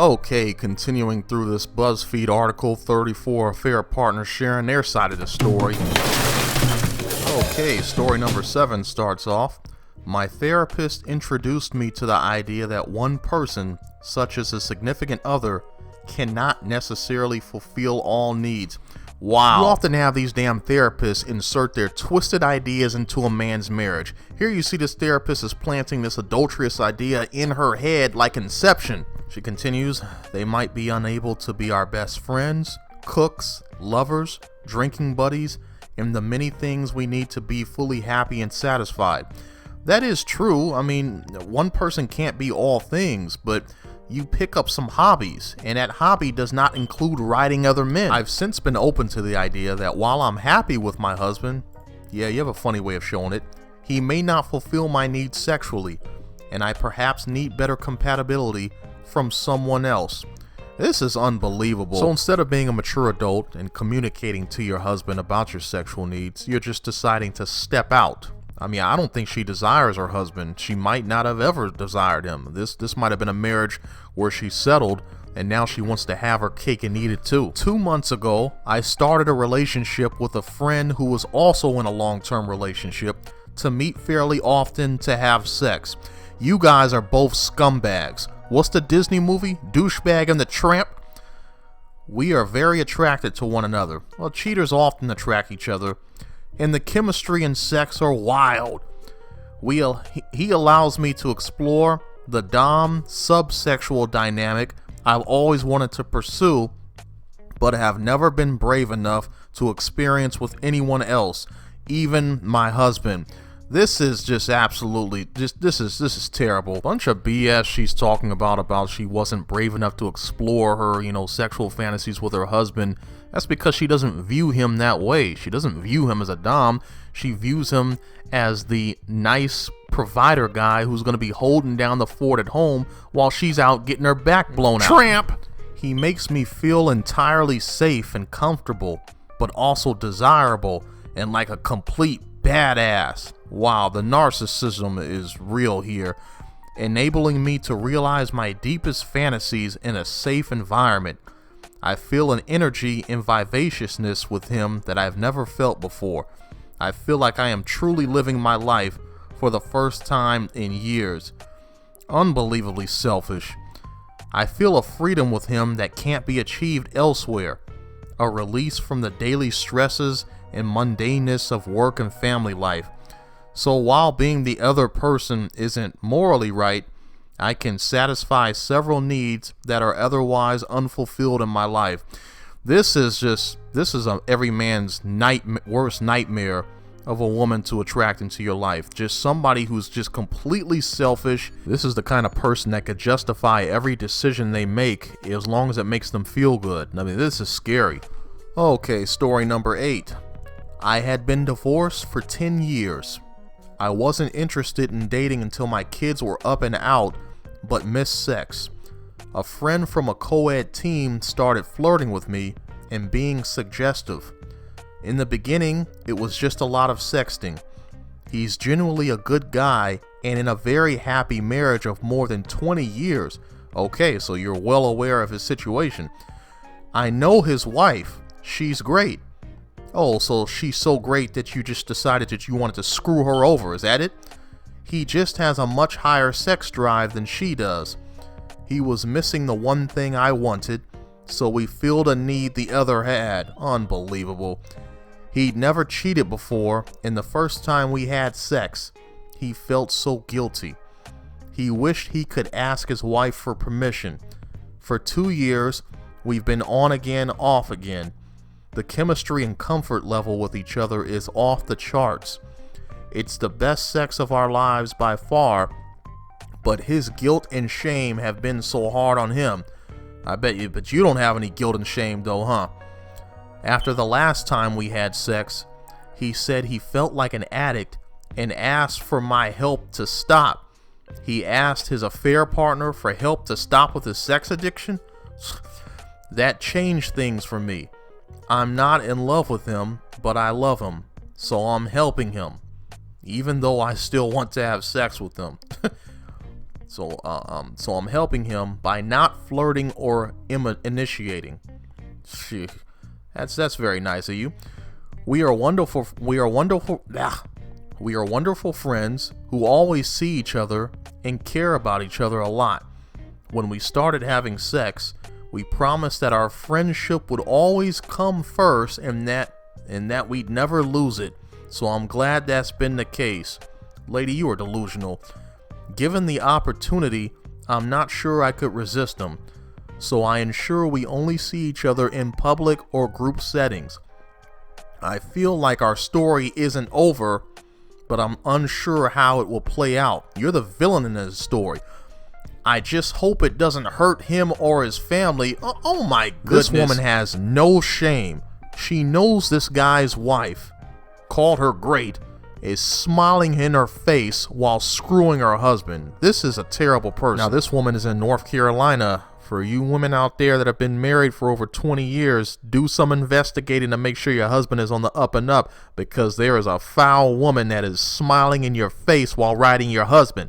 Okay, continuing through this BuzzFeed article, 34 affair partners sharing their side of the story. Okay, story number 7 starts off. My therapist introduced me to the idea that one person, such as a significant other, cannot necessarily fulfill all needs. Wow. You often have these damn therapists insert their twisted ideas into a man's marriage. Here you see this therapist is planting this adulterous idea in her head like Inception. She continues, they might be unable to be our best friends, cooks, lovers, drinking buddies, and the many things we need to be fully happy and satisfied. That is true. I mean, one person can't be all things, but you pick up some hobbies, and that hobby does not include riding other men. I've since been open to the idea that while I'm happy with my husband, yeah, you have a funny way of showing it, he may not fulfill my needs sexually, and I perhaps need better compatibility from someone else. This is unbelievable. So instead of being a mature adult and communicating to your husband about your sexual needs, you're just deciding to step out. I mean, I don't think she desires her husband. She might not have ever desired him. This might have been a marriage where she settled and now she wants to have her cake and eat it too. 2 months ago, I started a relationship with a friend who was also in a long-term relationship to meet fairly often to have sex. You guys are both scumbags. What's the Disney movie? Douchebag and the Tramp? We are very attracted to one another. Well, cheaters often attract each other. And the chemistry and sex are wild. He allows me to explore the dom subsexual dynamic I've always wanted to pursue, but have never been brave enough to experience with anyone else, even my husband. This is just absolutely, this is terrible. Bunch of BS she's talking about she wasn't brave enough to explore her, sexual fantasies with her husband. That's because she doesn't view him that way. She doesn't view him as a dom. She views him as the nice provider guy who's going to be holding down the fort at home while she's out getting her back blown out. Tramp! He makes me feel entirely safe and comfortable, but also desirable and like a complete badass. Wow, the narcissism is real here, enabling me to realize my deepest fantasies in a safe environment. I feel an energy and vivaciousness with him that I've never felt before. I feel like I am truly living my life for the first time in years. Unbelievably selfish. I feel a freedom with him that can't be achieved elsewhere. A release from the daily stresses and mundaneness of work and family life. So while being the other person isn't morally right, I can satisfy several needs that are otherwise unfulfilled in my life. This is every man's worst nightmare of a woman to attract into your life. Just somebody who's just completely selfish. This is the kind of person that could justify every decision they make as long as it makes them feel good. I mean, this is scary. Okay, story number 8. I had been divorced for 10 years. I wasn't interested in dating until my kids were up and out, but missed sex. A friend from a co-ed team started flirting with me and being suggestive. In the beginning, it was just a lot of sexting. He's genuinely a good guy and in a very happy marriage of more than 20 years. Okay, so you're well aware of his situation. I know his wife. She's great. Oh, so she's so great that you just decided that you wanted to screw her over, is that it? He just has a much higher sex drive than she does. He was missing the one thing I wanted, so we filled a need the other had. Unbelievable. He'd never cheated before, and the first time we had sex, he felt so guilty. He wished he could ask his wife for permission. For 2 years, we've been on again, off again. The chemistry and comfort level with each other is off the charts. It's the best sex of our lives by far, but his guilt and shame have been so hard on him. I bet you, but you don't have any guilt and shame though, huh? After the last time we had sex, he said he felt like an addict and asked for my help to stop. He asked his affair partner for help to stop with his sex addiction? That changed things for me. I'm not in love with him, but I love him, so I'm helping him, even though I still want to have sex with him. So I'm helping him by not flirting or initiating. Phew. That's very nice of you. We are wonderful friends who always see each other and care about each other a lot. When we started having sex, we promised that our friendship would always come first and that we'd never lose it. So I'm glad that's been the case. Lady, you are delusional. Given the opportunity, I'm not sure I could resist him. So I ensure we only see each other in public or group settings. I feel like our story isn't over, but I'm unsure how it will play out. You're the villain in this story. I just hope it doesn't hurt him or his family. Oh my goodness. This woman has no shame. She knows this guy's wife, called her great, is smiling in her face while screwing her husband. This is a terrible person. Now, this woman is in North Carolina. For you women out there that have been married for over 20 years, do some investigating to make sure your husband is on the up and up, because there is a foul woman that is smiling in your face while riding your husband.